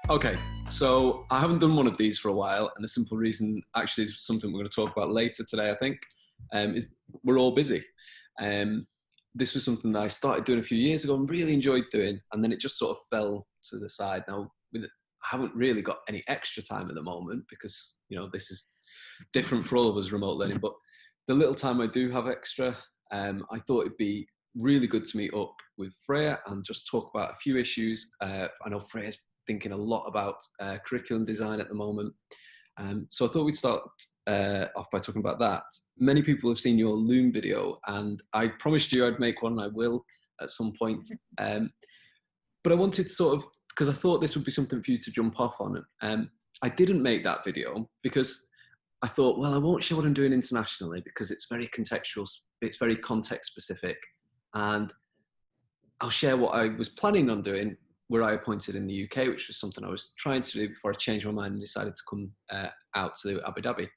Okay, so I haven't done one of these for a while, and the simple reason actually is something we're going to talk about later today, I think, is we're all busy. Um, this was something that I started doing a few years ago and really enjoyed doing, and then it just sort of fell to the side. Now, I haven't really got any extra time at the moment because, this is different for all of us remote learning, but the little time I do have extra, I thought it'd be really good to meet up with Freya and just talk about a few issues. I know Freya's thinking a lot about curriculum design at the moment. So I thought we'd start off by talking about that. Many people have seen your Loom video, and I promised you I'd make one, and I will at some point. But I wanted to because I thought this would be something for you to jump off on. I didn't make that video because I thought, well, I won't share what I'm doing internationally because it's very contextual, it's very context specific. And I'll share what I was planning on doing were I appointed in the UK, which was something I was trying to do before I changed my mind and decided to come out to Abu Dhabi.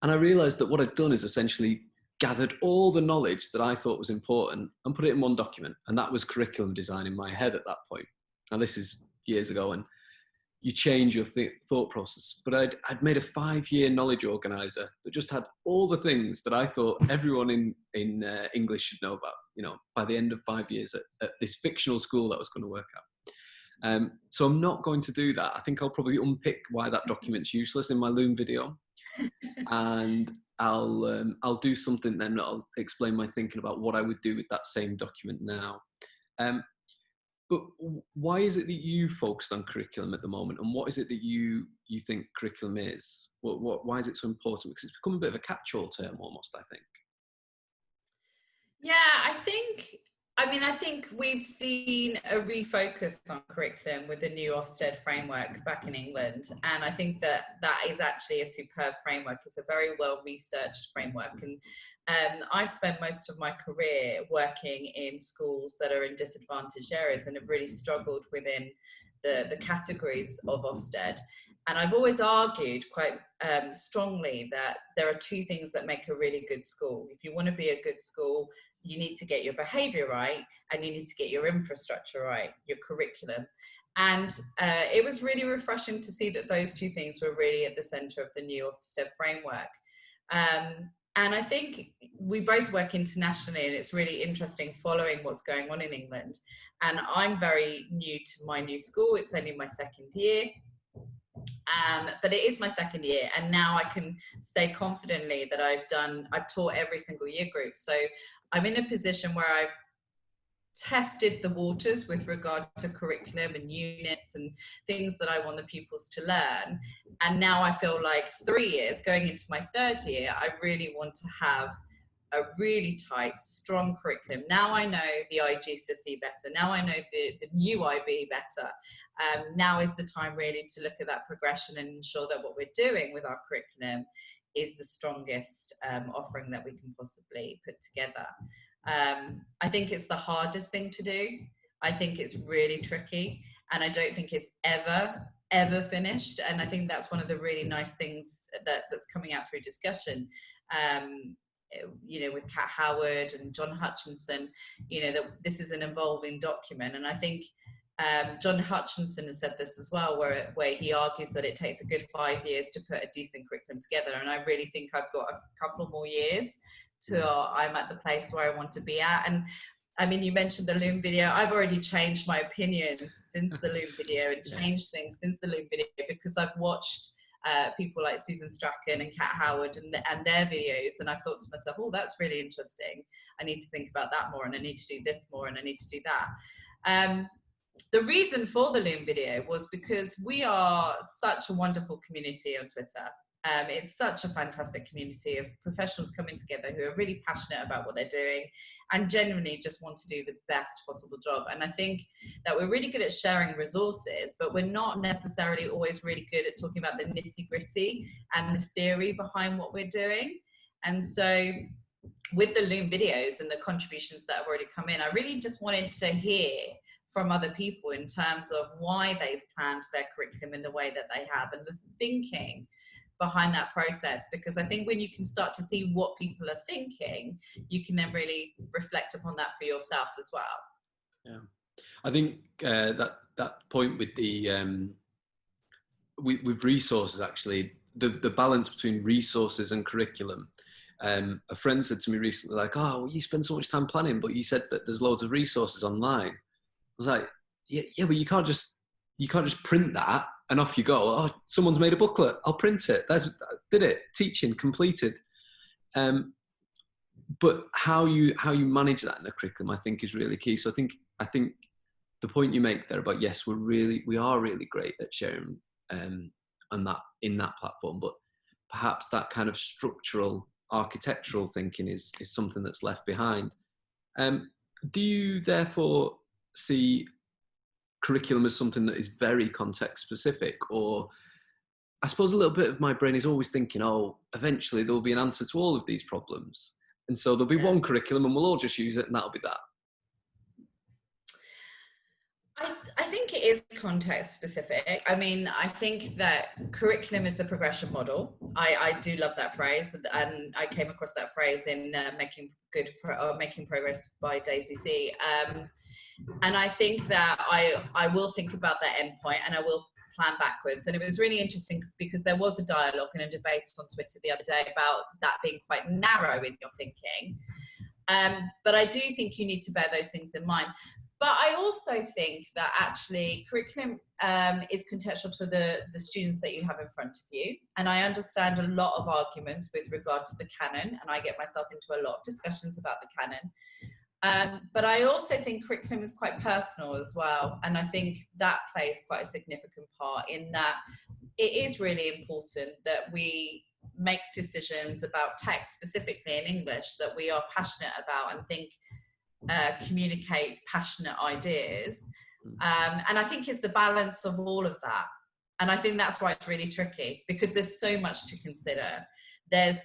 And I realized that what I'd done is essentially gathered all the knowledge that I thought was important and put it in one document. And that was curriculum design in my head at that point. Now, this is years ago, and you change your thought process. But I'd made a 5-year knowledge organizer that just had all the things that I thought everyone in English should know about, by the end of 5 years at this fictional school that I was going to work at. So I'm not going to do that. I think I'll probably unpick why that document's useless in my Loom video. And I'll do something then that I'll explain my thinking about what I would do with that same document now. But why is it that you focused on curriculum at the moment, and what is it that you think curriculum is? Why is it so important? Because it's become a bit of a catch-all term almost, I think. Yeah, I think we've seen a refocus on curriculum with the new Ofsted framework back in England. And I think that is actually a superb framework. It's a very well-researched framework. And I spent most of my career working in schools that are in disadvantaged areas and have really struggled within the categories of Ofsted. And I've always argued quite strongly that there are two things that make a really good school. If you want to be a good school, you need to get your behaviour right, and you need to get your infrastructure right, your curriculum. And it was really refreshing to see that those two things were really at the centre of the new Ofsted framework. And I think we both work internationally, and it's really interesting following what's going on in England. And I'm very new to my new school. It's only my second year. But it is my second year, and now I can say confidently that I've taught every single year group. So I'm in a position where I've tested the waters with regard to curriculum and units and things that I want the pupils to learn. And now I feel like 3 years, going into my third year, I really want to have a really tight, strong curriculum. Now I know the IGCSE better. Now I know the new IB better. Now is the time really to look at that progression and ensure that what we're doing with our curriculum is the strongest offering that we can possibly put together. I think it's the hardest thing to do. I think it's really tricky, and I don't think it's ever finished. And I think that's one of the really nice things that's coming out through discussion. With Kat Howard and John Hutchinson, that this is an evolving document. And I think John Hutchinson has said this as well, where he argues that it takes a good 5 years to put a decent curriculum together. And I really think I've got a couple more years till I'm at the place where I want to be at. And I mean, you mentioned the Loom video. I've already changed my opinion since the Loom video and changed things since the Loom video, because I've watched people like Susan Strachan and Kat Howard and their videos, and I've thought to myself, oh, that's really interesting. I need to think about that more, and I need to do this more, and I need to do that. The reason for the Loom video was because we are such a wonderful community on Twitter. It's such a fantastic community of professionals coming together who are really passionate about what they're doing and genuinely just want to do the best possible job. And I think that we're really good at sharing resources, but we're not necessarily always really good at talking about the nitty-gritty and the theory behind what we're doing. And so with the Loom videos and the contributions that have already come in, I really just wanted to hear from other people in terms of why they've planned their curriculum in the way that they have and the thinking behind that process. Because I think when you can start to see what people are thinking, you can then really reflect upon that for yourself as well. Yeah, I think that that point with the with resources, actually, the balance between resources and curriculum. A friend said to me recently, like, "Oh, well, you spend so much time planning, but you said that there's loads of resources online." I was like, "Yeah, but you can't just print that and off you go. Oh, someone's made a booklet, I'll print it. Did it. Teaching completed." But how you manage that in the curriculum, I think, is really key. So I think the point you make there about, yes, we are really great at sharing and that in that platform, but perhaps that kind of structural architectural thinking is something that's left behind. Do you therefore see curriculum as something that is very context specific? Or I suppose a little bit of my brain is always thinking, oh, eventually there'll be an answer to all of these problems, and so there'll be one curriculum and we'll all just use it and that'll be that. I think it is context specific. I mean, I think that curriculum is the progression model. I do love that phrase, and I came across that phrase in Making Progress by Daisy C. And I think that I will think about that endpoint, and I will plan backwards. And it was really interesting because there was a dialogue and a debate on Twitter the other day about that being quite narrow in your thinking. But I do think you need to bear those things in mind. But I also think that actually curriculum is contextual to the students that you have in front of you. And I understand a lot of arguments with regard to the canon, and I get myself into a lot of discussions about the canon. But I also think curriculum is quite personal as well. And I think that plays quite a significant part in that it is really important that we make decisions about text, specifically in English, that we are passionate about and think communicate passionate ideas. And I think it's the balance of all of that. And I think that's why it's really tricky, because there's so much to consider. There's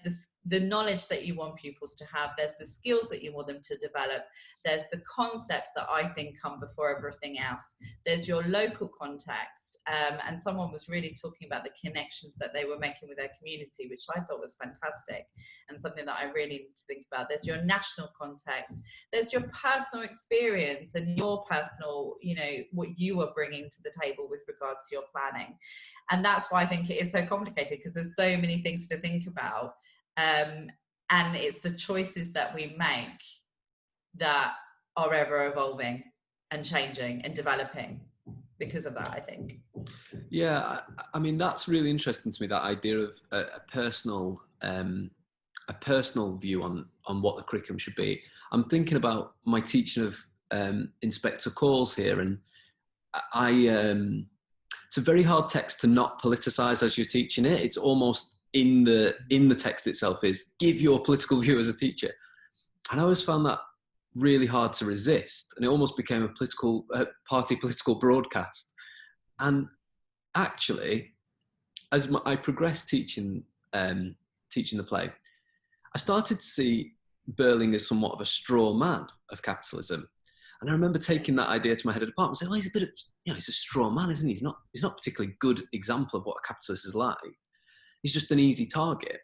the knowledge that you want pupils to have. There's the skills that you want them to develop. There's the concepts that I think come before everything else. There's your local context. And someone was really talking about the connections that they were making with their community, which I thought was fantastic and something that I really need to think about. There's your national context. There's your personal experience and your personal, what you are bringing to the table with regard to your planning. And that's why I think it is so complicated, because there's so many things to think about. And it's the choices that we make that are ever evolving and changing and developing because of that, I think. Yeah, I mean, that's really interesting to me, that idea of a personal view on what the curriculum should be. I'm thinking about my teaching of Inspector Calls here, and it's a very hard text to not politicize as you're teaching it. It's almost in the text itself is give your political view as a teacher, and I always found that really hard to resist, and it almost became a party political broadcast. And actually, as I progressed teaching the play, I started to see Burling as somewhat of a straw man of capitalism. And I remember taking that idea to my head of department and saying, well, he's a bit of, he's a straw man, isn't he? He's not a particularly good example of what a capitalist is like. He's just an easy target.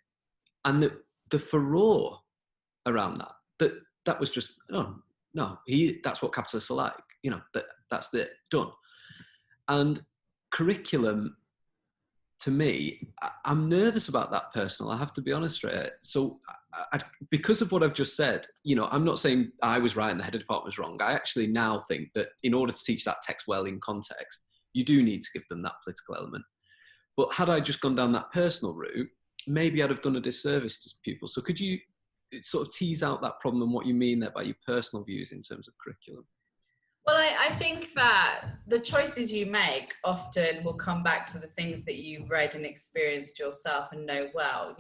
And the furore around that was just, that's what capitalists are like. That's it, done. And curriculum, to me, I'm nervous about that personal. I have to be honest, Freya. So because of what I've just said, I'm not saying I was right and the head of department was wrong. I actually now think that in order to teach that text well in context, you do need to give them that political element. But had I just gone down that personal route, maybe I'd have done a disservice to pupils. So could you sort of tease out that problem and what you mean there by your personal views in terms of curriculum? Well, I think that the choices you make often will come back to the things that you've read and experienced yourself and know well.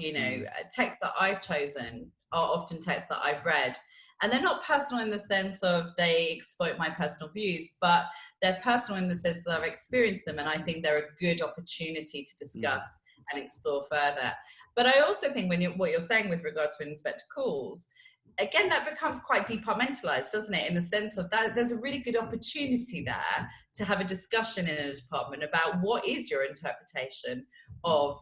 Texts that I've chosen are often texts that I've read. And they're not personal in the sense of they exploit my personal views, but they're personal in the sense that I've experienced them. And I think they're a good opportunity to discuss and explore further. But I also think what you're saying with regard to Inspector Calls, again, that becomes quite departmentalized, doesn't it? In the sense of that, there's a really good opportunity there to have a discussion in a department about what is your interpretation of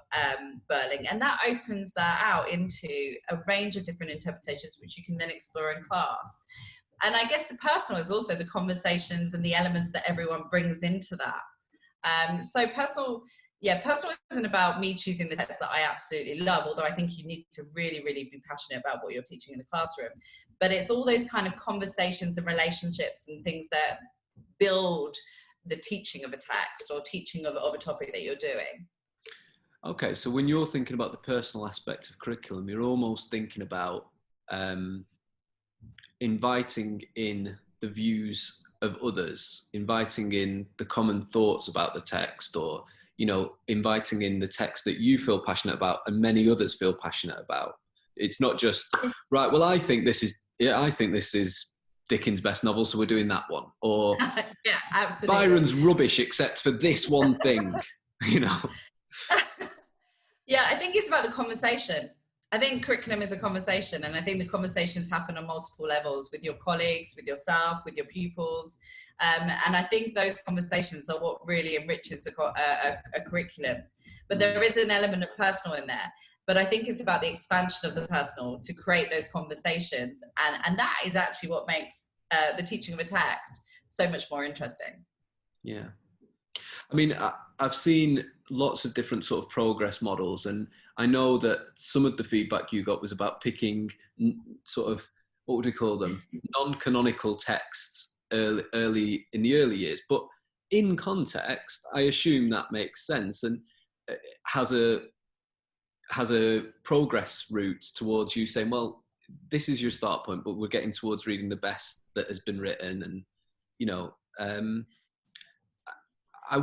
Burling. And that opens that out into a range of different interpretations, which you can then explore in class. And I guess the personal is also the conversations and the elements that everyone brings into that. So personal isn't about me choosing the text that I absolutely love, although I think you need to really, really be passionate about what you're teaching in the classroom. But it's all those kind of conversations and relationships and things that build the teaching of a text or teaching of a topic that you're doing. Okay, so when you're thinking about the personal aspect of curriculum, you're almost thinking about inviting in the views of others, inviting in the common thoughts about the text, or, you know, inviting in the text that you feel passionate about and many others feel passionate about. It's not just, right, well, I think this is Dickens' best novel, so we're doing that one. Or yeah, absolutely. Byron's rubbish except for this one thing, you know. Yeah, I think it's about the conversation. I think curriculum is a conversation, and I think the conversations happen on multiple levels with your colleagues, with yourself, with your pupils. And I think those conversations are what really enriches a curriculum. But there is an element of personal in there. But I think it's about the expansion of the personal to create those conversations. And that is actually what makes the teaching of a text so much more interesting. Yeah. I mean, I've seen lots of different sort of progress models, and I know that some of the feedback you got was about picking sort of, what would we call them, non-canonical texts early in the early years. But in context, I assume that makes sense and has a progress route towards you saying, well, this is your start point, but we're getting towards reading the best that has been written, and, you know. I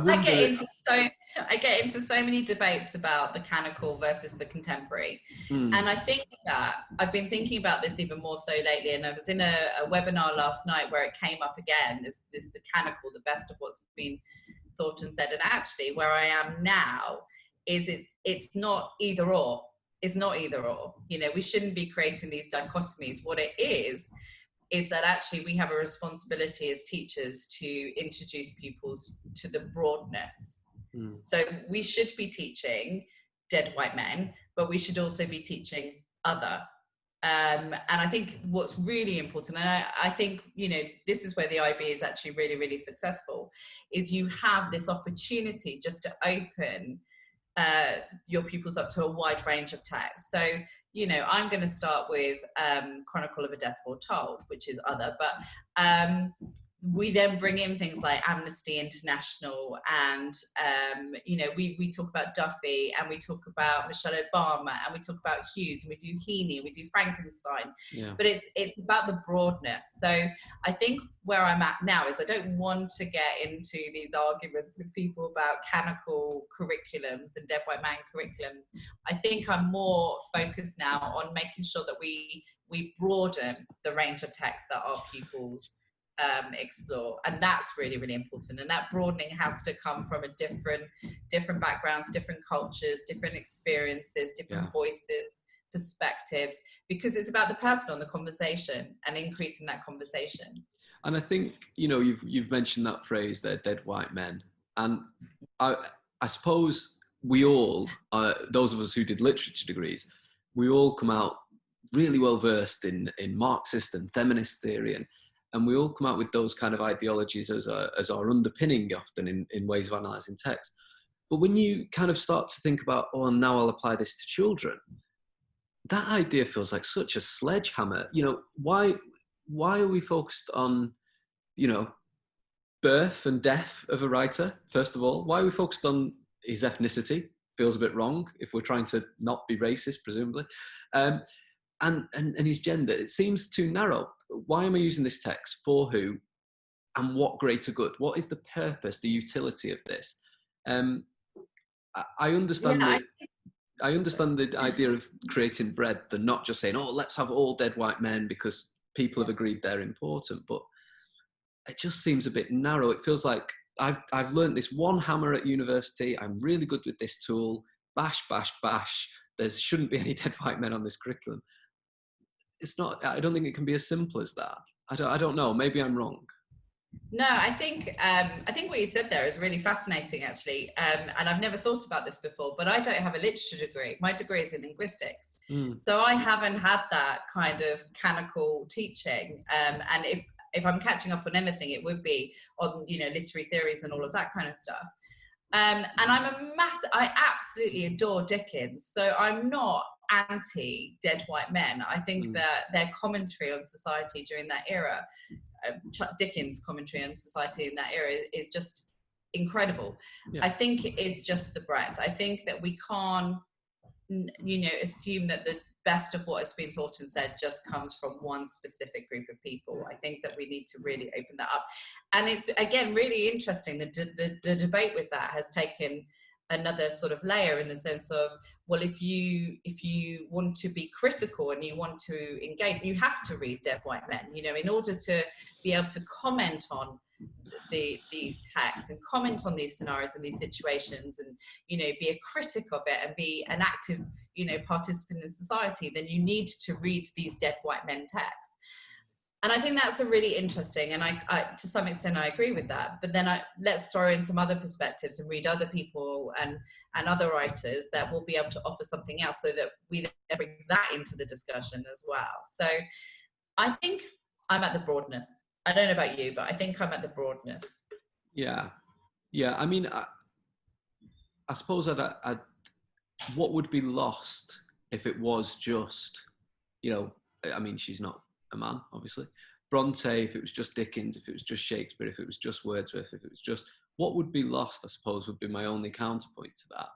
get into so many debates about the canonical versus the contemporary. And I think that I've been thinking about this even more so lately, and I was in a webinar last night where it came up again, this the canonical, the best of what's been thought and said. And actually where I am now is it's not either or. It's not either or. You know, we shouldn't be creating these dichotomies. What it is that actually we have a responsibility as teachers to introduce pupils to the broadness. So we should be teaching dead white men, but we should also be teaching other. And I think what's really important, and I think, you know, this is where the IB is actually really, really successful, is you have this opportunity just to open your pupils up to a wide range of texts. So, you know, I'm going to start with Chronicle of a Death Foretold, which is other, but we then bring in things like Amnesty International, and you know, we talk about Duffy, and we talk about Michelle Obama, and we talk about Hughes, and we do Heaney, and we do Frankenstein. Yeah. But it's about the broadness. So I think where I'm at now is I don't want to get into these arguments with people about canonical curriculums and dead white man curriculum. I think I'm more focused now on making sure that we broaden the range of texts that our pupils explore, and that's really, really important. And that broadening has to come from a different backgrounds, different cultures, different experiences, different voices, perspectives, because it's about the personal and the conversation and increasing that conversation. And I think, you know, you've mentioned that phrase there, dead white men, and I suppose we all, those of us who did literature degrees, we all come out really well versed in Marxist and feminist theory, and we all come out with those kind of ideologies as our underpinning often in ways of analysing text. But when you kind of start to think about, oh, now I'll apply this to children, that idea feels like such a sledgehammer. You know, why are we focused on, you know, birth and death of a writer, first of all? Why are we focused on his ethnicity? Feels a bit wrong if we're trying to not be racist, presumably. And his gender, it seems too narrow. Why am I using this text? For who? And what greater good? What is the purpose, the utility of this? I understand I understand the idea of creating breadth and not just saying, oh, let's have all dead white men because people have agreed they're important. But it just seems a bit narrow. It feels like I've learned this one hammer at university. I'm really good with this tool. Bash, bash, bash. There shouldn't be any dead white men on this curriculum. It's not, I don't think it can be as simple as that. I don't know. Maybe I'm wrong. No, I think what you said there is really fascinating, actually. And I've never thought about this before, but I don't have a literature degree. My degree is in linguistics. So I haven't had that kind of canonical teaching. And if I'm catching up on anything, it would be on, you know, literary theories and all of that kind of stuff. And I absolutely adore Dickens. So I'm not anti Dead White Men. I think that their commentary on society during that era, Dickens' commentary on society in that era, is just incredible. Yeah. I think it's just the breadth. I think that we can't, you know, assume that the best of what has been thought and said just comes from one specific group of people. I think that we need to really open that up. And it's, again, really interesting. The debate with that has taken another sort of layer, in the sense of, well, if you want to be critical and you want to engage, you have to read Dead White Men, you know, in order to be able to comment on these texts and comment on these scenarios and these situations, and, you know, be a critic of it and be an active, you know, participant in society, then you need to read these Dead White Men texts. And I think that's a really interesting, and I to some extent I agree with that, but then let's throw in some other perspectives and read other people and other writers that will be able to offer something else, so that we then bring that into the discussion as well. So I think I'm at the broadness. I don't know about you, but I think I'm at the broadness. Yeah. I mean, I suppose what would be lost if it was just, you know, I mean, she's not a man, obviously. Bronte, if it was just Dickens, if it was just Shakespeare, if it was just Wordsworth, if it was just, what would be lost, I suppose, would be my only counterpoint to that.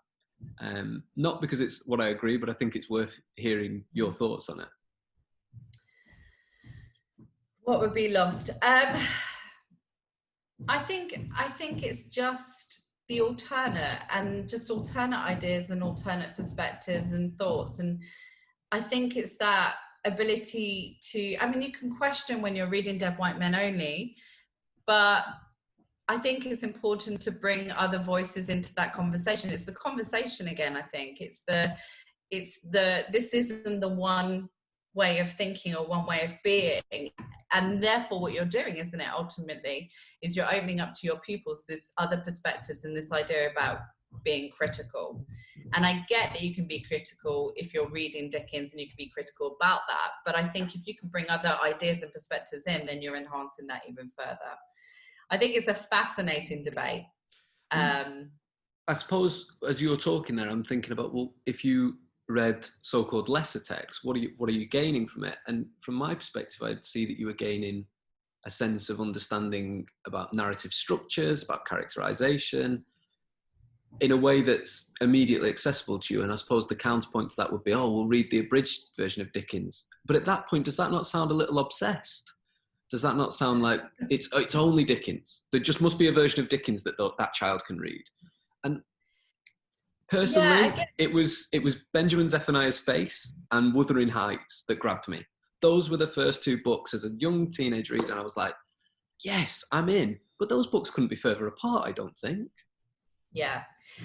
Not because it's what I agree, but I think it's worth hearing your thoughts on it. What would be lost? I think it's just the alternate, and just alternate ideas and alternate perspectives and thoughts. And I think it's that ability to, I mean, you can question when you're reading Dead White Men only, but I think it's important to bring other voices into that conversation. It's the conversation again. I think it's this isn't the one way of thinking or one way of being, and therefore what you're doing, isn't it, ultimately, is you're opening up to your pupils this other perspectives and this idea about being critical. And I get that you can be critical if you're reading Dickens, and you can be critical about that, but I think if you can bring other ideas and perspectives in, then you're enhancing that even further. I think it's a fascinating debate. I suppose as you were talking there, I'm thinking about, well, if you read so-called lesser texts, what are you gaining from it? And from my perspective, I'd see that you were gaining a sense of understanding about narrative structures, about characterization, in a way that's immediately accessible to you. And I suppose the counterpoint to that would be, oh, we'll read the abridged version of Dickens. But at that point, does that not sound a little obsessed? Does that not sound like it's only Dickens? There just must be a version of Dickens that child can read. And personally, it was Benjamin Zephaniah's Face and Wuthering Heights that grabbed me. Those were the first two books as a young teenage reader, and I was like, yes, I'm in. But those books couldn't be further apart, I don't think. Yeah.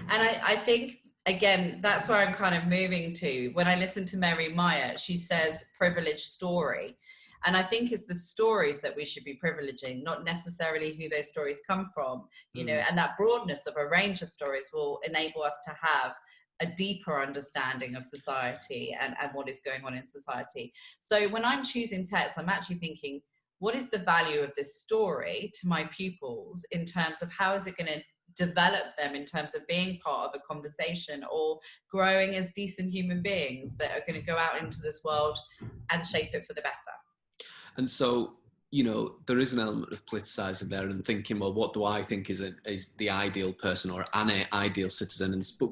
And I think, again, that's where I'm kind of moving to. When I listen to Mary Meyer, she says privileged story. And I think it's the stories that we should be privileging, not necessarily who those stories come from, you know, and that broadness of a range of stories will enable us to have a deeper understanding of society and what is going on in society. So when I'm choosing text, I'm actually thinking, what is the value of this story to my pupils in terms of how is it going to develop them in terms of being part of a conversation or growing as decent human beings that are going to go out into this world and shape it for the better. And so, you know, there is an element of politicizing there and thinking, well, what do I think is the ideal person or an ideal citizen? But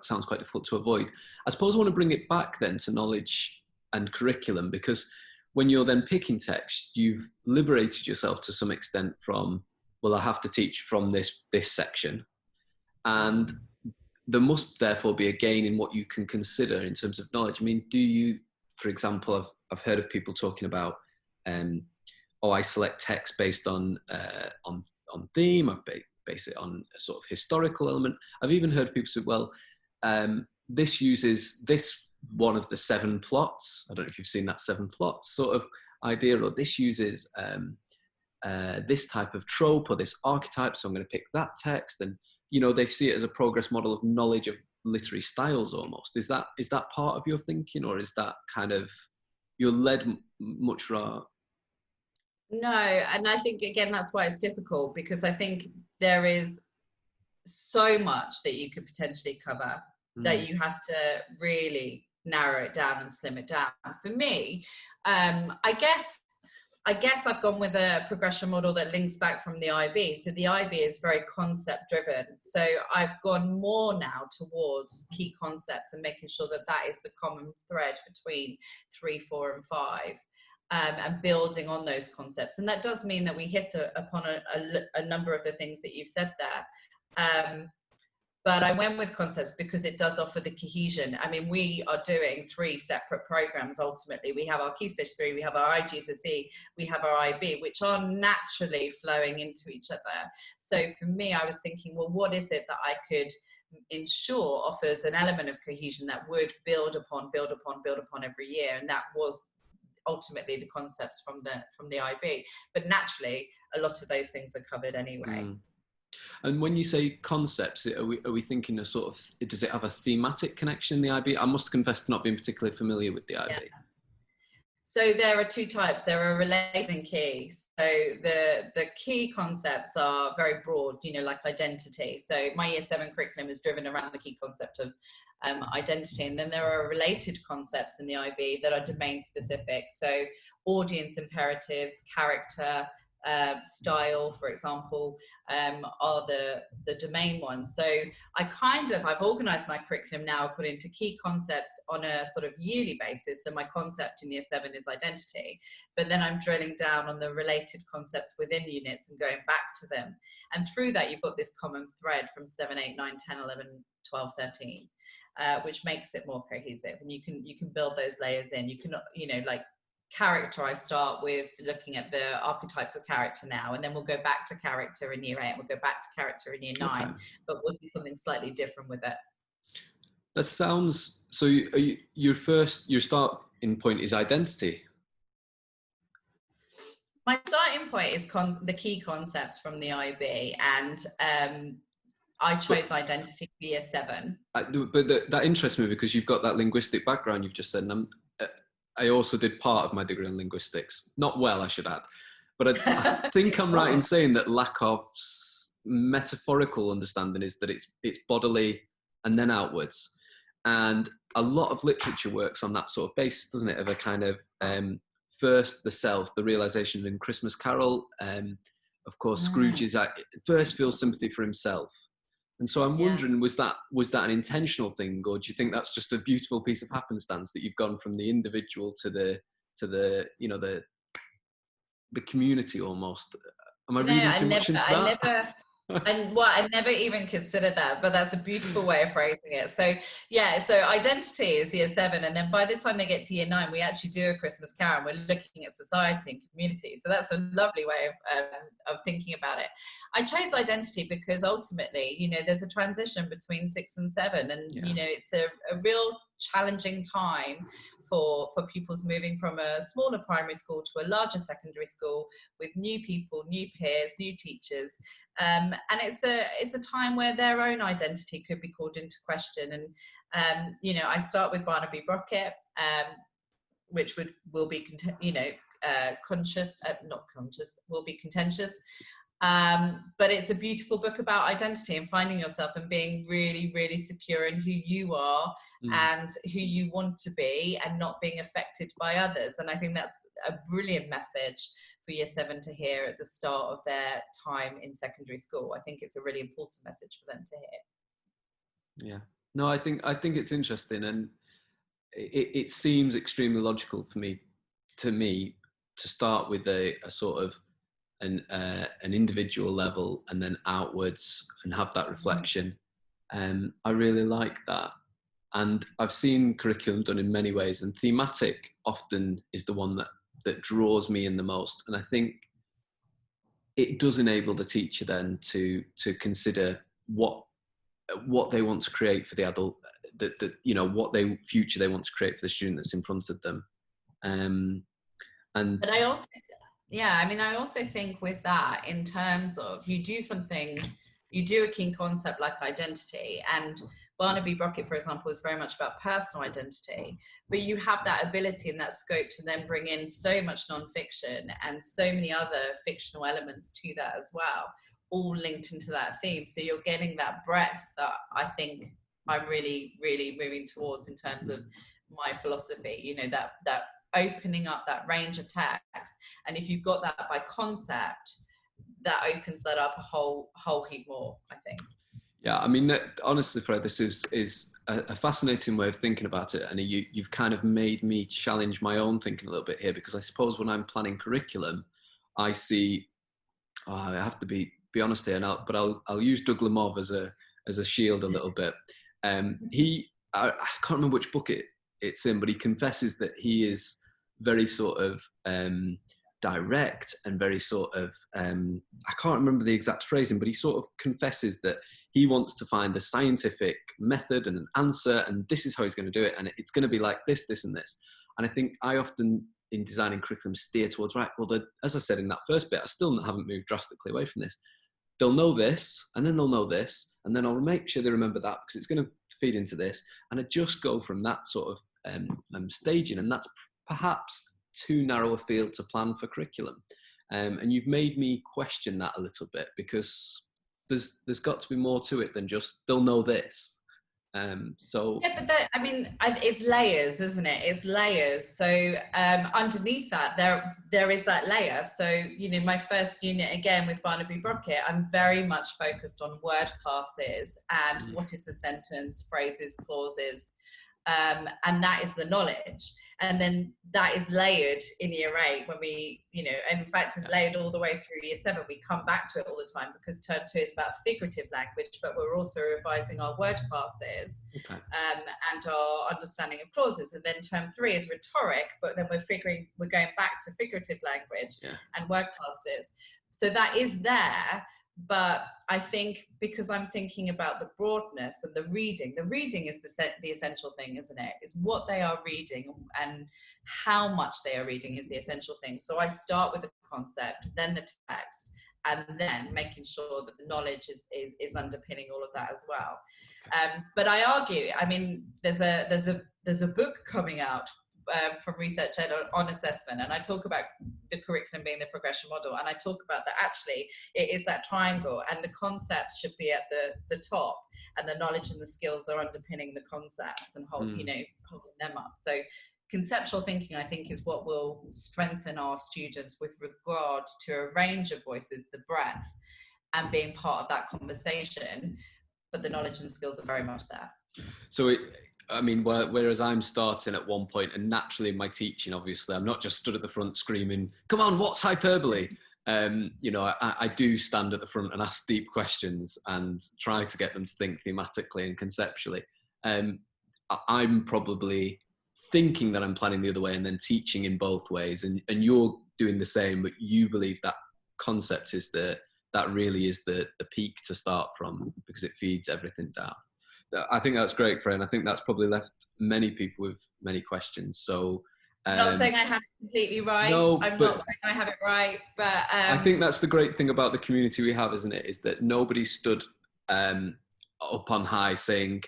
sounds quite difficult to avoid. I suppose I want to bring it back then to knowledge and curriculum, because when you're then picking text, you've liberated yourself to some extent from, well, I have to teach from this section. And there must therefore be a gain in what you can consider in terms of knowledge. I mean, do you, for example, I've heard of people talking about, I select text based on theme, I've based it on a sort of historical element. I've even heard people say, well, this uses this one of the 7 plots. I don't know if you've seen that 7 plots sort of idea, or this uses this type of trope or this archetype, so I'm going to pick that text. And, you know, they see it as a progress model of knowledge of literary styles almost. Is that part of your thinking, or is that kind of you're led much raw? No, and I think again that's why it's difficult, because I think there is so much that you could potentially cover that you have to really narrow it down and slim it down. For me, I guess I've gone with a progression model that links back from the IB. So the IB is very concept driven. So I've gone more now towards key concepts and making sure that that is the common thread between 3, 4, and 5. And building on those concepts. And that does mean that we hit upon a number of the things that you've said there. But I went with concepts because it does offer the cohesion. I mean, we are doing 3 separate programs ultimately. We have our Key Stage 3, we have our IGCSE, we have our IB, which are naturally flowing into each other. So for me, I was thinking, well, what is it that I could ensure offers an element of cohesion that would build upon every year? And that was ultimately the concepts from the IB, but naturally a lot of those things are covered anyway. And when you say concepts, are we thinking a sort of, does it have a thematic connection in the IB? I must confess to not being particularly familiar with the IB. Yeah. So there are 2 types. There are related and key. So the key concepts are very broad, like identity. So my Year 7 curriculum is driven around the key concept of identity. And then there are related concepts in the IB that are domain specific. So audience imperatives, character, style, for example, are the domain ones. So I've organized my curriculum now according to key concepts on a sort of yearly basis. So my concept in Year 7 is identity, but then I'm drilling down on the related concepts within units and going back to them. And through that, you've got this common thread from 7, 8, 9, 10, 11, 12, 13, which makes it more cohesive. And you can build those layers in. You can, like, character, I start with looking at the archetypes of character now, and then we'll go back to character in Year 8, we'll go back to character in Year 9, okay. But we'll do something slightly different with it. That sounds, so your starting point is identity? My starting point is the key concepts from the IB, and I chose identity for Year 7. But that interests me because you've got that linguistic background you've just said, and I also did part of my degree in linguistics. Not well, I should add. But I think I'm right in saying that lack of metaphorical understanding is that it's bodily and then outwards. And a lot of literature works on that sort of basis, doesn't it? Of a kind of first the self, the realization in Christmas Carol. Of course, Scrooge is first feels sympathy for himself. And so I'm wondering, was that an intentional thing, or do you think that's just a beautiful piece of happenstance that you've gone from the individual to the the community almost? Am I reading too much into that? I never even considered that, but that's a beautiful way of phrasing it. So so identity is Year 7, and then by the time they get to Year 9, we actually do a Christmas Carol. We're looking at society and community. So that's a lovely way of thinking about it. I chose identity because ultimately, there's a transition between 6 and 7, and it's a real challenging time for pupils moving from a smaller primary school to a larger secondary school with new people, new peers, new teachers. And it's a time where their own identity could be called into question. And, I start with Barnaby Brockett, which will be, will be contentious. But it's a beautiful book about identity and finding yourself and being really, really secure in who you are and who you want to be, and not being affected by others. And I think that's a brilliant message for Year 7 to hear at the start of their time in secondary school. I think it's a really important message for them to hear. Yeah. No, I think it's interesting, and it seems extremely logical to me to start with a sort of an individual level and then outwards and have that reflection. I really like that. And I've seen curriculum done in many ways, and thematic often is the one that draws me in the most. And I think it does enable the teacher then to consider what they want to create for the adult, what future they want to create for the student that's in front of them. But I also think with that, in terms of you do a key concept like identity, and Barnaby Brockett, for example, is very much about personal identity, but you have that ability and that scope to then bring in so much non-fiction and so many other fictional elements to that as well, all linked into that theme. So you're getting that breadth that I think I'm really, really moving towards in terms of my philosophy, you know, that opening up that range of text. And if you've got that by concept, that opens that up a whole heap more, I think. Yeah, I mean, honestly, Fred, this is a fascinating way of thinking about it. And you've kind of made me challenge my own thinking a little bit here, because I suppose when I'm planning curriculum, I see, I have to be honest here now, but I'll use Doug Lemov as a shield a little bit. I can't remember which book it's in, but he confesses that he is very sort of direct and very sort of, I can't remember the exact phrasing, but he sort of confesses that he wants to find the scientific method and an answer, and this is how he's going to do it, and it's going to be like this, this, and this. And I think I often, in designing curriculum, steer towards, right, well, as I said in that first bit, I still haven't moved drastically away from this. They'll know this, and then they'll know this, and then I'll make sure they remember that, because it's going to feed into this, and I just go from that sort of staging, and that's perhaps too narrow a field to plan for curriculum. And you've made me question that a little bit, because there's got to be more to it than just they'll know this. So yeah, but it's layers, isn't it? It's layers. So underneath that, there is that layer. So, you know, my first unit again with Barnaby Brockett, I'm very much focused on word classes and what is a sentence, phrases, clauses, and that is the knowledge. And then that is layered in year 8 when we, you know, and in fact it's layered all the way through year 7. We come back to it all the time because term 2 is about figurative language, but we're also revising our word classes and our understanding of clauses. And then term 3 is rhetoric, but then we're going back to figurative language and word classes. So that is there. But I think because I'm thinking about the broadness and the reading is the essential thing, isn't it? Is what they are reading and how much they are reading is the essential thing. So I start with the concept, then the text, and then making sure that the knowledge is underpinning all of that as well. But I argue, I mean, there's a book coming out from Research Ed on assessment, and I talk about the curriculum being the progression model, and I talk about that actually it is that triangle, and the concept should be at the top, and the knowledge and the skills are underpinning the concepts and holding them up. So conceptual thinking, I think, is what will strengthen our students with regard to a range of voices, the breadth, and being part of that conversation, but the knowledge and skills are very much there. So I mean, whereas I'm starting at one point, and naturally in my teaching, obviously, I'm not just stood at the front screaming, come on, what's hyperbole? You know, I do stand at the front and ask deep questions and try to get them to think thematically and conceptually. I'm probably thinking that I'm planning the other way and then teaching in both ways. And you're doing the same, but you believe that concept is that really is the peak to start from, because it feeds everything down. I think that's great, Freya, and I think that's probably left many people with many questions. So I'm not saying I have it completely right. No, I'm not saying I have it right, but I think that's the great thing about the community we have, isn't it? Is that nobody stood up on high saying,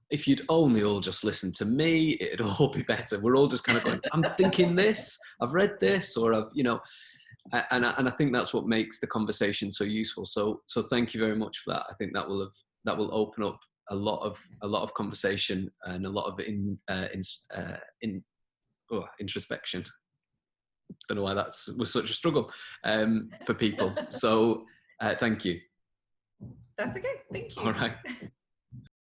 if you'd only all just listen to me, it'd all be better. We're all just kind of going, I'm thinking this, I've read this, or I've, you know, and I think that's what makes the conversation so useful. So thank you very much for that. I think that will open up a lot of conversation and a lot of introspection. Don't know why was such a struggle for people. So thank you. That's okay. Thank you. All right.